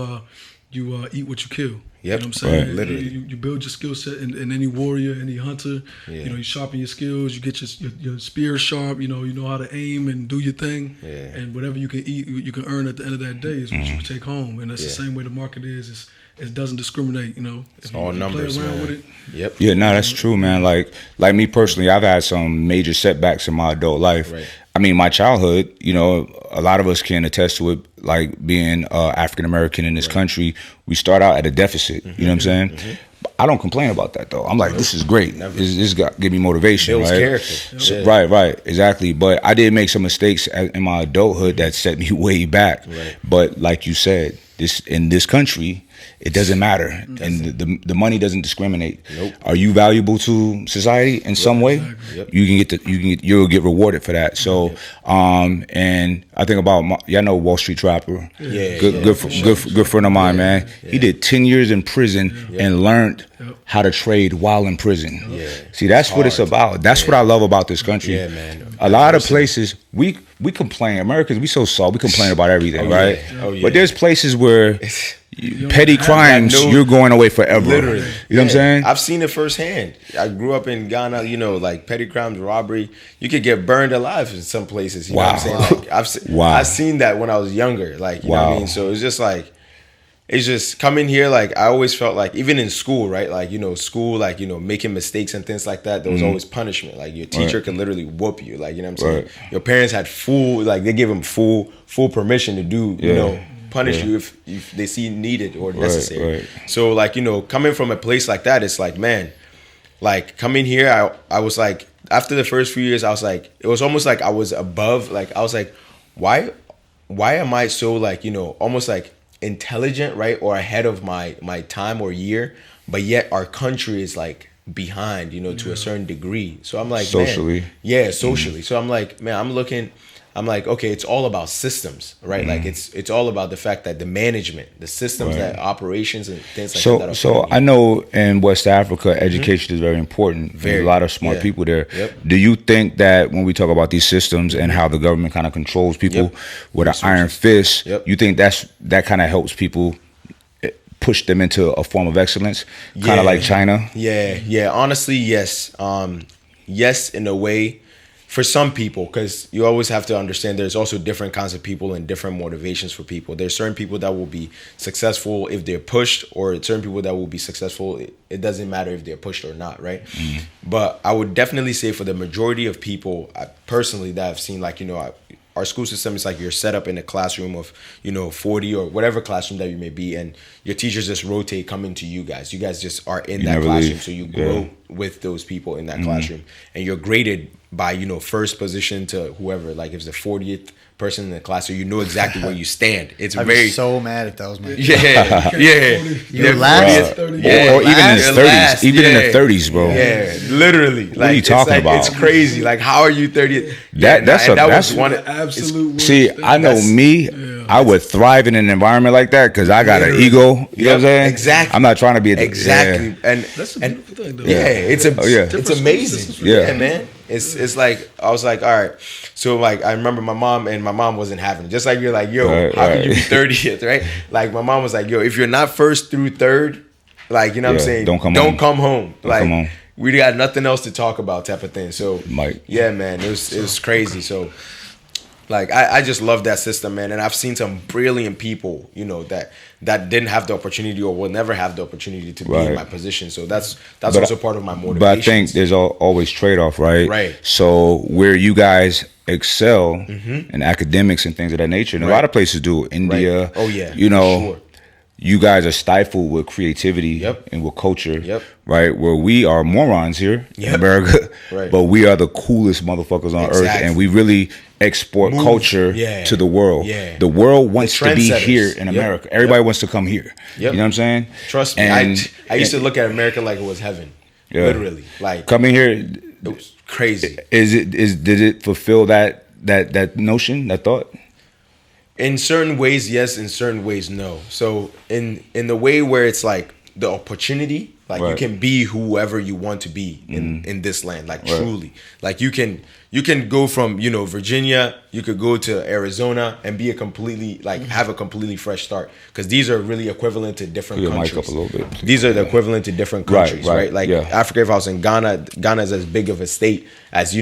eat what you kill. You know what I'm saying? Right. Literally. You build your skill set, and any warrior, any hunter, you sharpen your skills, you get your spear sharp, you know how to aim and do your thing. And whatever you can eat, you can earn at the end of that day is what you can take home. And that's the same way the market is. It doesn't discriminate, It's all numbers, play around man. with it. Yeah, no, that's true, man. Like me personally, I've had some major setbacks in my adult life. I mean, my childhood, a lot of us can attest to it, like being African American in this country. We start out at a deficit, you know what I'm saying? I don't complain about that though. I'm like, this is great. This got give me motivation, Builds right? character. So, right, exactly. But I did make some mistakes in my adulthood that set me way back. Right. But like you said, in this country, it doesn't matter, and the money doesn't discriminate. Nope. Are you valuable to society in some way? Yep. You'll get rewarded for that. So, and I think about y'all know Wall Street Trapper. Good friend of mine, man. Yeah. He did 10 years in prison and learned how to trade while in prison. Yeah. See, that's what it's about. That's what I love about this country. Yeah, man. A lot of places we complain. Americans, we so soft. We complain about everything, right? Yeah. But there's places where petty crimes, you're going away forever. Literally. You know what I'm saying? I've seen it firsthand. I grew up in Ghana, like petty crimes, robbery. You could get burned alive in some places. You know what I'm saying? Like, I've seen that when I was younger. Like, you know what I mean? So it's just like, it's just coming here, like, I always felt like, even in school, right? Like, school, like, making mistakes and things like that, there was always punishment. Like, your teacher could literally whoop you. Like, you know what I'm saying? Your parents had they gave them full permission to do, punish you if they see needed or necessary. So, like, coming from a place like that, it's like, man, like, coming here, I was like, after the first few years, I was like, it was almost like I was above, like, I was like, why am I so, like, almost like intelligent, right, or ahead of my time or year, but yet our country is like behind, to a certain degree. So I'm like, socially, socially. So I'm like, man, I'm like, okay, it's all about systems, right? Like it's all about the fact that the management, the systems, that operations and things like that. So I know in West Africa, education is very important. There's a lot of smart people there. Yep. Do you think that when we talk about these systems and how the government kind of controls people with an iron fist, you think that kind of helps people push them into a form of excellence, kind of like China? Yeah. Honestly, yes. Yes, in a way. For some people, because you always have to understand there's also different kinds of people and different motivations for people. There's certain people that will be successful if they're pushed, or certain people that will be successful. It doesn't matter if they're pushed or not, right? But I would definitely say for the majority of people, personally, that I've seen, like, our school system is like you're set up in a classroom of 40 or whatever classroom that you may be, and your teachers just rotate coming to you guys. You guys just are in that classroom, so you grow with those people in that classroom, and you're graded by first position to whoever. Like, if it's the 40th person in the class, so you know exactly where you stand. It's I'd very be so mad if that was my You last, or even in the 30s, in the 30s, bro. Yeah, literally. What are you talking about? It's crazy. Like, how are you 30th? That's one absolute. See, I know me. I would thrive in an environment like that because I got an ego. You know what I'm saying? Exactly. I'm not trying to be exactly. And that's a beautiful thing, though. It's amazing. Yeah, man. It's like, I was like, all right. So, like, I remember my mom wasn't having it. Just like you're like, yo, how can you be 30th, right? Like, my mom was like, yo, if you're not first through third, like, you know what I'm saying? Don't come home. Like, we got nothing else to talk about, type of thing. So, yeah, man, it was crazy. So, like, I just love that system, man. And I've seen some brilliant people, that didn't have the opportunity or will never have the opportunity to be in my position. So that's also part of my motivation. But I think there's always trade-off, right? Right. So where you guys excel in academics and things of that nature, and a lot of places do. India, right. Oh yeah, sure. You guys are stifled with creativity and with culture, right? Where we are morons here in America, but we are the coolest motherfuckers on earth, and we really export culture to the world. The world wants to be here in America. Everybody wants to come here. You know what I'm saying? Trust me, I used to look at America like it was heaven. Literally, like coming here. It was crazy. Did it fulfill that notion, that thought? In certain ways, yes. In certain ways, no. So in the way where it's like the opportunity, like you can be whoever you want to be in this land, like truly. Like you can go from Virginia, you could go to Arizona and be have a completely fresh start, because these are really equivalent to different countries. Mic up a little bit. These are the equivalent to different countries, right? Like Africa, if I was in Ghana is as big of a state as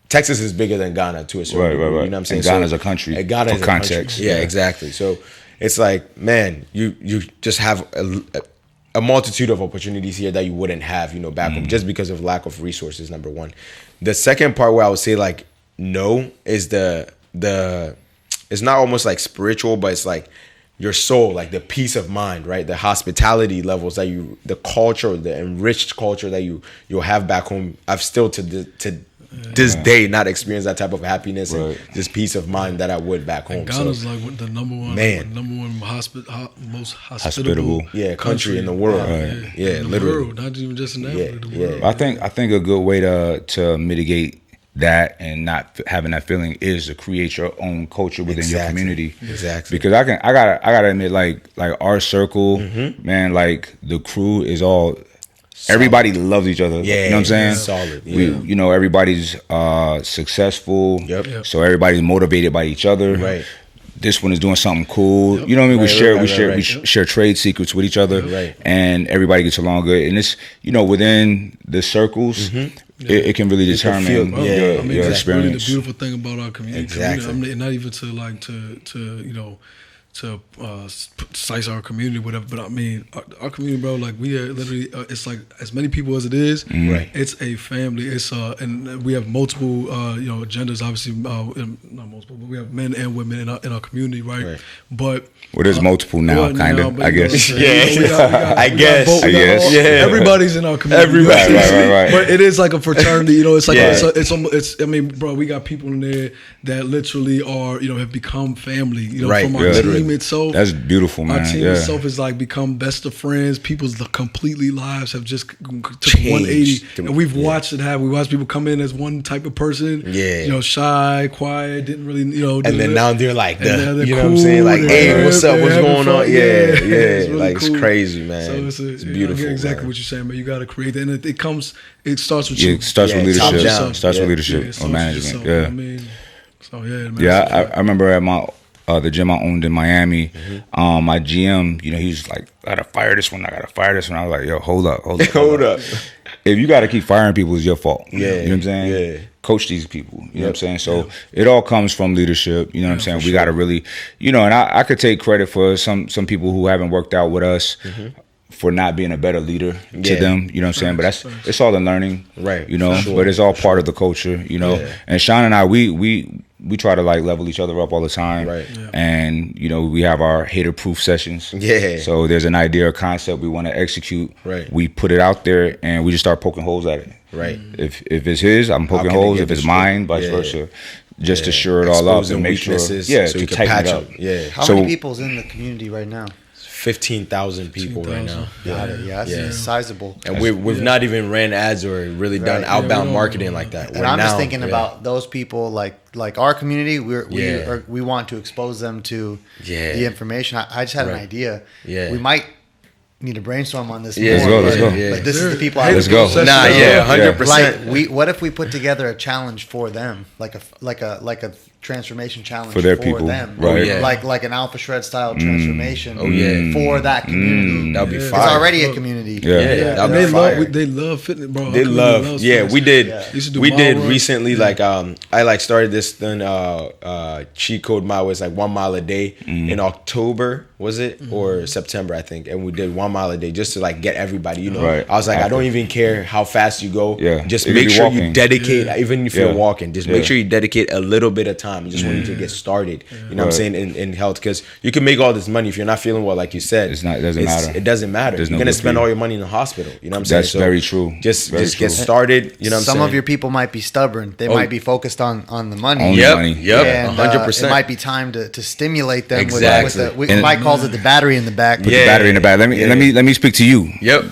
Texas is bigger than Ghana to a certain degree. You know what I'm saying? And Ghana's a country. Ghana is a context. Country. Yeah, exactly. So it's like, man, you just have a multitude of opportunities here that you wouldn't have, back home, just because of lack of resources. Number one. The second part where I would say like no is the it's not almost like spiritual, but it's like your soul, like the peace of mind, right? The hospitality levels that the culture, the enriched culture that you'll have back home. I've still to this day not experienced that type of happiness and just peace of mind that I would back home. Ghana's like the number one most hospitable country in the world. Literally, world, not even just in Africa. The world. I think a good way to mitigate that and not having that feeling is to create your own culture within your community. Exactly. Because I gotta admit, like our circle, man, like the crew is all solid. Everybody loves each other. Yeah, you know what I'm saying? Solid. Yeah. We, everybody's successful. Yep. So everybody's motivated by each other. Right. This one is doing something cool. You know what I mean? We share trade secrets with each other, and everybody gets along good. And it's within the circles. It can really determine your experience. That's really the beautiful thing about our community. Exactly. I mean, not even to size our community, whatever. But I mean, our community, bro. Like we are literally, it's like as many people as it is. It's a family. It's and we have multiple, genders. Obviously, not multiple, but we have men and women in our community, right? But there's multiple now, kind of. I guess. I guess. Everybody's in our community. Everybody, right. But it is like a fraternity. It's like it's. I mean, bro, we got people in there that literally are have become family. From our team itself. That's beautiful, man. Our team itself is like become best of friends. People's completely lives have just took 180, and we've watched it happen. We watched people come in as one type of person, shy, quiet, didn't really, and then now they're like, they're you know cool, what I'm saying, like, hey, what's up, what's going on? It's really like cool. it's crazy, man. So it's beautiful. Exactly what you're saying, man. You got to create that, and it starts with you. It starts with leadership. Starts with leadership or management. Yeah. I mean, so man. I remember at my the gym I owned in Miami, my GM, he was like, I gotta fire this one. I was like, yo, hold up. If you gotta keep firing people, it's your fault. You know what I'm saying? Yeah. Coach these people. You know what I'm saying? So it all comes from leadership. You know what I'm saying? We gotta really, and I could take credit for some people who haven't worked out with us. For not being a better leader to them, you know what I'm saying? But it's all in learning, right? But it's all part of the culture, And Sean and I, we try to like level each other up all the time, right? And we have our hater-proof sessions. So there's an idea or concept we want to execute. Right. We put it out there and we just start poking holes at it. Right. If it's his, I'm poking holes. If it's mine, vice versa. Just to sure it all up and make sure, so to tighten it up. How many people's in the community right now? 15,000 people right now. That's sizable. And we've not even ran ads or really done outbound marketing like that. And I'm just thinking about those people, like our community. We want to expose them to the information. I just had an idea. We might need to brainstorm on this. Let's go. But this is the people. Let's go. 100%. Like what if we put together a challenge for them, like a transformation challenge for their people, them, right? Like an Alpha Shred style transformation. For that community. That'd be fire. It's already a community. They love fitness, bro. They love. We did recently. Yeah. I started this then cheat code mile was like 1 mile a day in October, was it, or September, I think, and we did 1 mile a day just to like get everybody. Right. I was like, I don't even care how fast you go. Just it make sure walking. you dedicate, even if you're walking, just make sure you dedicate a little bit of time. I just want you to get started. You know what I'm saying, in health, because you can make all this money if you're not feeling well, like you said. It doesn't matter. It doesn't matter. You're gonna spend all your money in the hospital. You know what I'm saying? That's very true. Just get started. You know what I'm saying? Some of your people might be stubborn. They might be focused on the money. Only money. Yep. 100%. It might be time to stimulate them exactly. with we might call it the battery in the back. Put the battery in the back. Let me speak to you. Yep.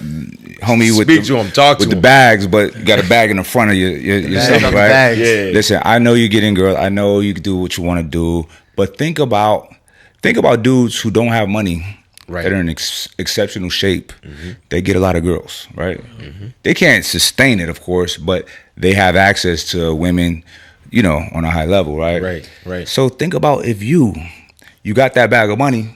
Homie, speak to him. Talk to him. With the bags, but you got a bag in the front of your stomach, right? Yeah. Listen, I know you're getting girl. I know you can do what you want to do, but think about dudes who don't have money, right? That are in exceptional shape. They get a lot of girls, right? They can't sustain it, of course, but they have access to women, on a high level, right? Right. So think about if you got that bag of money.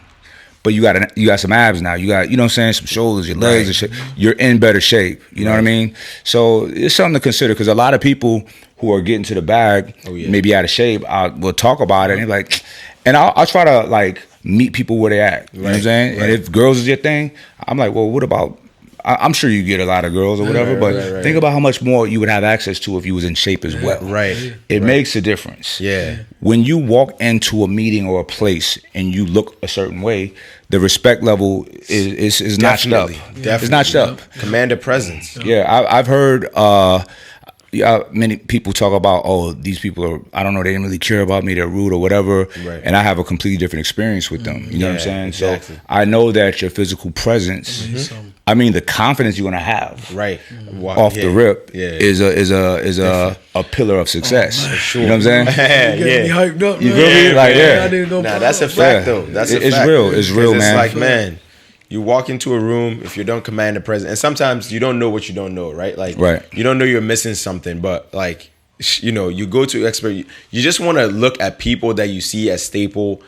But you got some abs now. You got, you know what I'm saying, some shoulders, your legs and shit. You're in better shape. You know what I mean? So it's something to consider, because a lot of people who are getting to the bag, maybe out of shape, will talk about it and like, and I'll try to like meet people where they at. You know what I'm saying? And if girls is your thing, I'm like, well, what about I'm sure you get a lot of girls or whatever, but think about how much more you would have access to if you was in shape as well. Right. It makes a difference. Yeah. When you walk into a meeting or a place and you look a certain way, the respect level is notched up. Definitely. It's notched up. Command a presence. Yeah, I've heard many people talk about, oh, these people are, I don't know, they didn't really care about me, they're rude or whatever. Right. And I have a completely different experience with them. You know what I'm saying? Exactly. So I know that your physical presence, I mean, the confidence you're gonna have off the rip is a pillar of success. For sure. You know what I'm saying? You get me hyped up, man. You feel me? Like, Nah, that's a fact though. That's a fact. It's real. It's real, man. It's like, man, you walk into a room, if you don't command the presence, and sometimes you don't know what you don't know, right? Like, you don't know you're missing something, but like, you know, you go to expert, you just want to look at people that you see as staple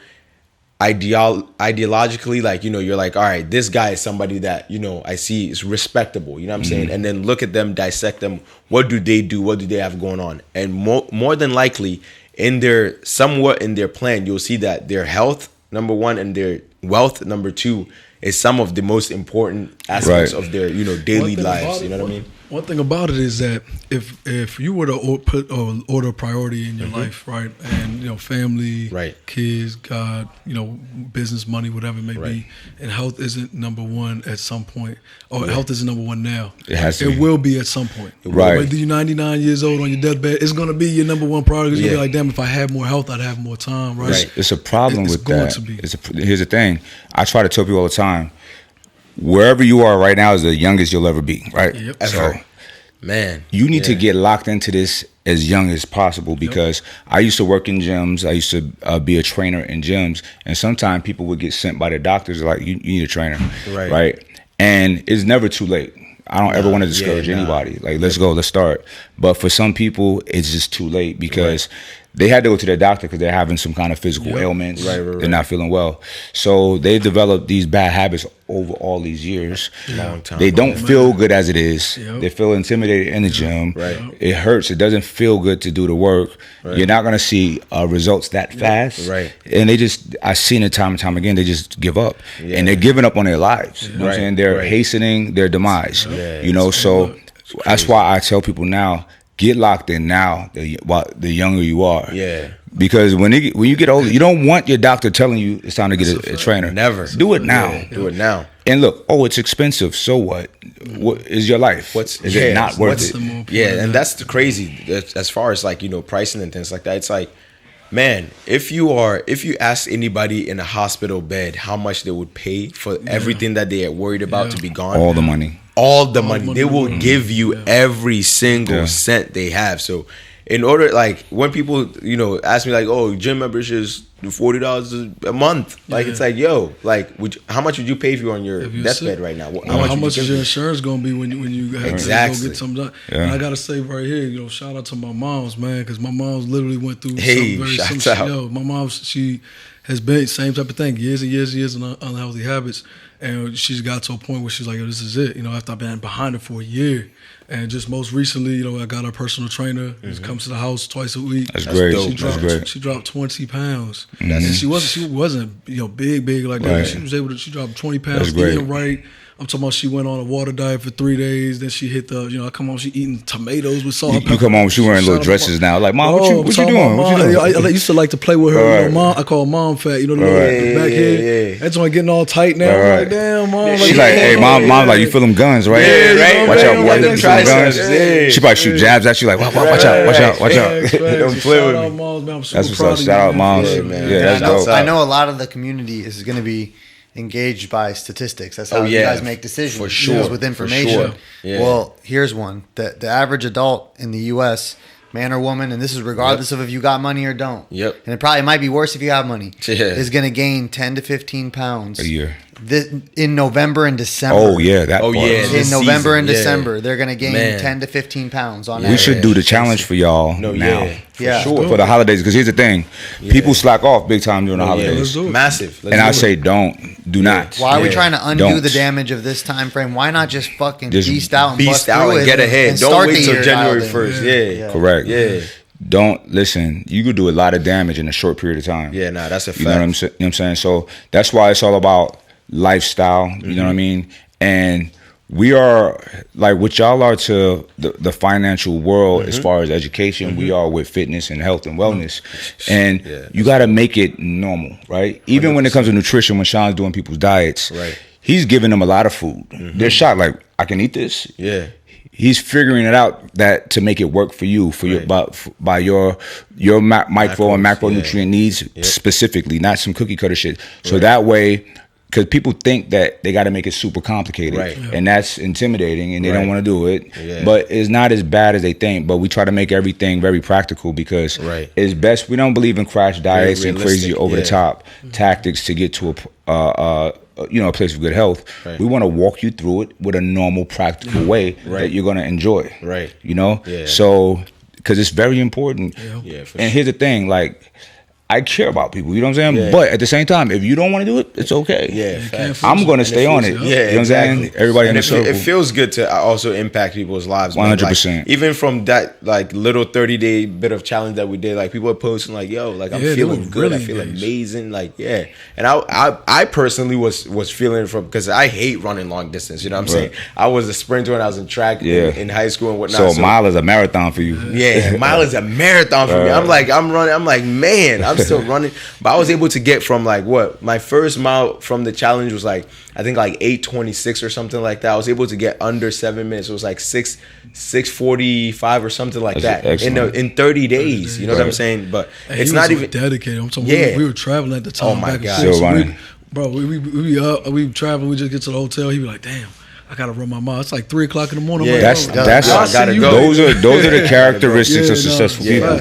ideologically, like, you know, you're like, all right, this guy is somebody that, you know, I see is respectable, you know what I'm saying? And then look at them, dissect them. What do they do? What do they have going on? And more than likely, somewhat in their plan, you'll see that their health, number one, and their wealth, number two, is some of the most important aspects of their, you know, daily lives. You know what I mean? One thing about it is that if you were to put order priority in your life, right, and you know, family, kids, God, you know, business, money, whatever it may be, and health isn't number one at some point, or health isn't number one now. It has to. It will be at some point. Right. Whether you're 99 years old on your deathbed, it's gonna be your number one priority. You're gonna be like, damn, if I had more health, I'd have more time. Right. It's a problem with that. It's going to be. Here's the thing. I try to tell people all the time. Wherever you are right now is the youngest you'll ever be, right? Yep. So, man, you need to get locked into this as young as possible because I used to work in gyms. I used to be a trainer in gyms, and sometimes people would get sent by their doctors like, you need a trainer, right? And it's never too late. I don't ever want to discourage anybody. Like, let's go, let's start. But for some people, it's just too late because they had to go to their doctor because they're having some kind of physical ailments. They're not feeling well. So they developed these bad habits over all these years. Long time. They don't feel good as it is. They feel intimidated in the gym. It hurts. It doesn't feel good to do the work. You're not going to see results that fast. And I've seen it time and time again, they just give up. And they're giving up on their lives. You know what I'm saying? They're hastening their demise. You know, so that's why I tell people now, get locked in now, the younger you are. Because when you get older, you don't want your doctor telling you it's time to get a trainer. Never. Do it now. Do it now. And look, it's expensive. So what? What is your life? Is it not worth it? Yeah, and that's the crazy. As far as like, you know, pricing and things like that, it's like, man, if you ask anybody in a hospital bed how much they would pay for everything that they are worried about to be gone, all the money. They will give you every single cent they have. So in order, like, when people, you know, ask me like, oh, gym membership is $40 a month, like, it's like, yo, like, how much would you pay if you're on your deathbed right now? How much is your insurance gonna be when you have to go get something done? And I gotta say right here, you know, shout out to my moms, man, because my mom's literally went through something very similar. Yo, my mom, she has been same type of thing, years and years and years of unhealthy habits, and she's got to a point where she's like, yo, this is it. You know, after I've been behind her for a year. And just most recently, you know, I got her personal trainer. He comes to the house twice a week. That's great. She dropped 20 pounds. And she wasn't, you know, big like that. She dropped 20 pounds, eating right. I'm talking about she went on a water diet for 3 days. Then she hit the, you know, I come home, she eating tomatoes with salt. You come home, she wearing little dresses now. Like, Mom, what you doing? I used to like to play with her. You know, mom, I call her mom fat. You know, the back head. That's why getting all tight now. I'm like, damn, mom. She's like, hey, mom, like, you feel them guns, right? Watch out, you feel them guns. She probably shoot jabs at you like, watch out. Don't play with me. That's what's up. Shout out, moms. Yeah, that's dope. I know a lot of the community is going to be engaged by statistics. That's how you guys make decisions. For sure. With information. For sure. Well, here's one. The average adult in the U.S., man or woman, and this is regardless of if you got money or don't. And it probably might be worse if you have money. Is going to gain 10 to 15 pounds a year. In November and December. In November and December, they're going to gain 10 to 15 pounds on average. We should do the challenge for y'all now. For the holidays. Because here's the thing. People slack off big time during the holidays. Massive. And I say do not. Why are we trying to undo the damage of this time frame? Why not just fucking beast out and get ahead? Don't wait till January 1st. Correct. Don't listen. You could do a lot of damage in a short period of time. That's a fact. You know what I'm saying? So that's why it's all about lifestyle. You know what I mean? And we are like what y'all are to the financial world as far as education. We are with fitness and health and wellness, and you got to make it normal, right? Even 100%. When it comes to nutrition, when Sean's doing people's diets, right, he's giving them a lot of food. They're shocked, like, I can eat this. Yeah. He's figuring it out that to make it work for you, for your by your micro and macronutrient needs specifically, not some cookie cutter shit. So that way, because people think that they got to make it super complicated, and that's intimidating, and they don't want to do it. But it's not as bad as they think. But we try to make everything very practical because it's best. We don't believe in crash diets and crazy over the top tactics to get to a place of good health. We want to walk you through it with a normal, practical way that you're going to enjoy. So because it's very important. And here's the thing, like, I care about people, you know what I'm saying? But at the same time, if you don't want to do it, it's okay. I'm going to stay on it. You know what I'm saying? Everybody in the circle. It feels good to also impact people's lives. 100%. Like, even from that like little 30-day bit of challenge that we did, like people are posting like, yo, like I'm feeling good. Really I feel amazing. Like, And I personally was feeling from, because I hate running long distance. You know what I'm saying? I was a sprinter when I was in track in high school and whatnot. So mile is a marathon for you. Mile is a marathon for me. I'm running. I'm like, man, I'm still running. But I was able to get from like my first mile from the challenge was like, I think like 8:26 or something like that. I was able to get under 7 minutes. It was like 6:45 or something like that in 30 days. You know what I'm saying? But it's not even dedicated. I'm talking, we were traveling at the time. Oh my God. We traveling. We just get to the hotel. He'd be like, damn, I gotta run my mile. It's like 3 o'clock in the morning. That's gotta go. Those are the characteristics of successful people.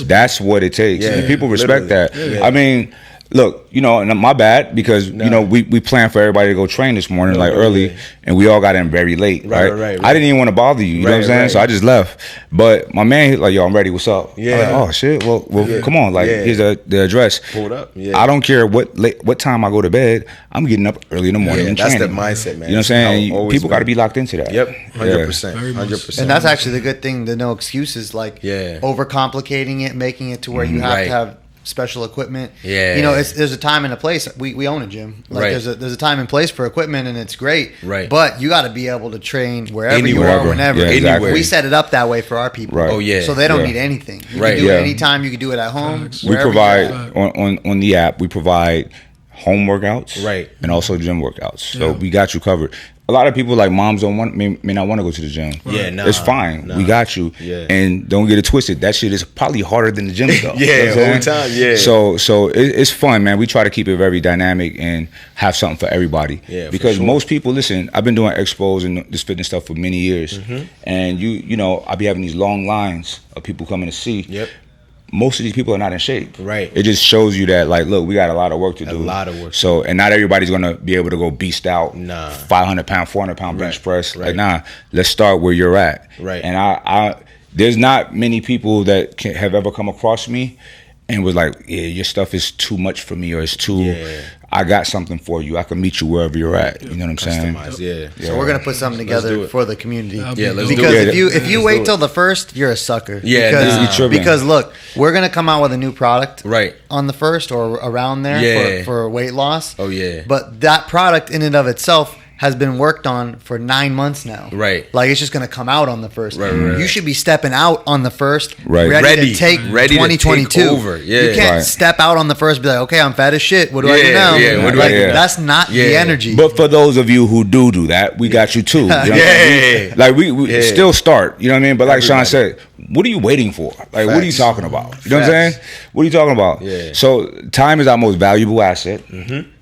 That's what it takes. And people respect that. I mean, look, and my bad, because we planned for everybody to go train this morning early, and we all got in very late. Right. I didn't even want to bother you. You know what I'm saying? So I just left. But my man, he's like, yo, I'm ready. What's up? I'm like, oh shit. Well, come on. Like, here's the address. Pulled up. I don't care what time I go to bed. I'm getting up early in the morning and training. That's the mindset, man. You know what I'm saying? People got to be locked into that. Yep. 100%. 100%. And that's actually the good thing. The no excuses, like overcomplicating it, making it to where you have to have special equipment. There's a time and a place. We own a gym. There's a time and place for equipment, and it's great. But you got to be able to train wherever you are, whenever. Exactly. We set it up that way for our people. So they don't need anything. You can do it anytime. You can do it at home. We provide on the app. We provide home workouts, and also gym workouts. So we got you covered. A lot of people, like moms, may not want to go to the gym. It's fine. We got you. And don't get it twisted. That shit is probably harder than the gym stuff. Whole time. So it's fun, man. We try to keep it very dynamic and have something for everybody. Because most people, listen, I've been doing expos and this fitness stuff for many years, and I'll be having these long lines of people coming to see. Most of these people are not in shape. It just shows you that, like, look, we got a lot of work to do. A lot of work. So, and not everybody's gonna be able to go beast out 500 pound, 400 pound bench press. Like, nah, let's start where you're at. And I there's not many people that have ever come across me and was like, yeah, your stuff is too much for me, or it's too. I got something for you. I can meet you wherever you're at. You know what I'm saying? So we're gonna put something together for the community. Let's because do it. if you wait till the first, you're a sucker. Because look, we're gonna come out with a new product on the first or around there for weight loss. But that product in and of itself has been worked on for 9 months now. Like, it's just going to come out on the first. You should be stepping out on the first, ready to take 2022. To take over. You can't step out on the first and be like, okay, I'm fat as shit. What do I do now? That's not the energy. But for those of you who do that, we got you too. You know Like, we still start. You know what I mean? But like Sean said, what are you waiting for? Like, what are you talking about? You know what I'm saying? What are you talking about? So time is our most valuable asset.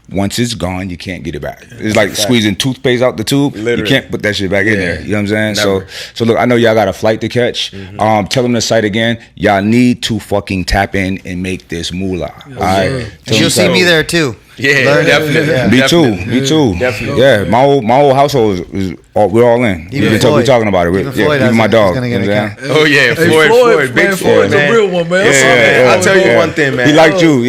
Once it's gone, you can't get it back. It's like squeezing toothpaste out the tube. You can't put that shit back in there. You know what I'm saying? Never. So look, I know y'all got a flight to catch. Tell them the site again. Y'all need to fucking tap in and make this moolah. All right. You'll see me there too. Definitely. Me too. Definitely. Yeah, my whole household is we're all in. We're talking about it. Even my dog. Floyd, big Floyd, man. A real one, man. I'll tell you one thing, man. He liked you.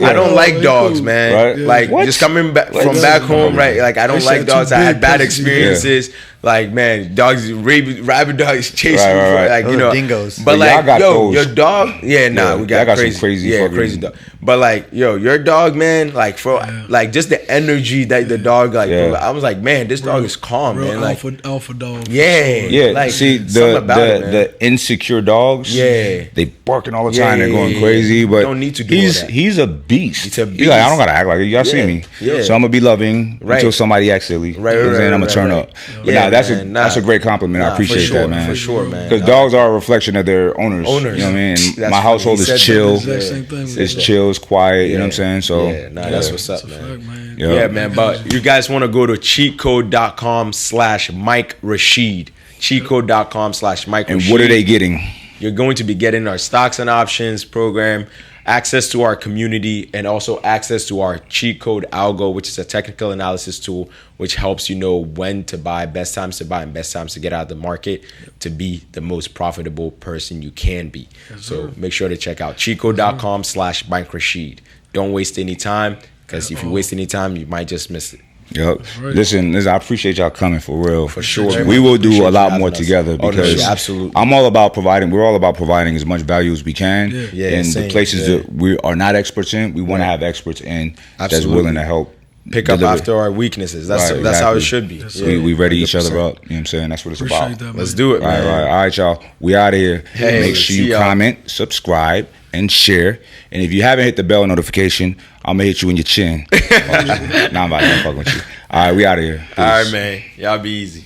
I don't like dogs, man. Like, just coming back from back home, like, I don't like dogs. I had bad experiences. Like, man, rabid dogs chasing me, like, dingoes. But like, your dog, we got crazy dog. But like, your dog, man, like, like, just the energy that the dog, like, I was like, man, this dog is calm, man. man. Like alpha dog. Yeah. Like, see the insecure dogs. Yeah, they barking all the time. They're going crazy, but don't need to do he's all that. He's a beast. He's a beast. He's like, I don't gotta act like it. Y'all see me. Yeah. So I'm gonna be loving until somebody acts silly. Right. Then I'm gonna turn up. But that's a great compliment. I appreciate that, man. For sure, man. Because dogs are a reflection of their owners. You know what I mean? And my household is chill. It's chill. It's quiet. You know what I'm saying? So that's what's up, man. Yeah, man. But you guys want to go to cheatcode.com/Mike Rashid. Cheatcode.com/Mike Rashid. And what are they getting? You're going to be getting our stocks and options program, access to our community, and also access to our cheat code algo, which is a technical analysis tool which helps you know when to buy, best times to buy, and best times to get out of the market to be the most profitable person you can be. So make sure to check out cheatcode.com/Mike Rashid. Don't waste any time, because if you waste any time, you might just miss it. Yep. Right. Listen, I appreciate y'all coming for real. For sure. We will do a lot more together because absolutely. I'm all about providing. We're all about providing as much value as we can. And the places that we are not experts in, we want to have experts in that's willing to help. Pick up after our weaknesses. That's how it should be. We ready each other up. You know what I'm saying? That's what it's about. Let's do it, man. All right, y'all. We out of here. Make sure you comment, subscribe, and share. And if you haven't hit the bell notification, I'm gonna hit you in your chin. Nah, I'm fucking with you. All right, we out of here. Peace. All right, man. Y'all be easy.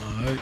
All right.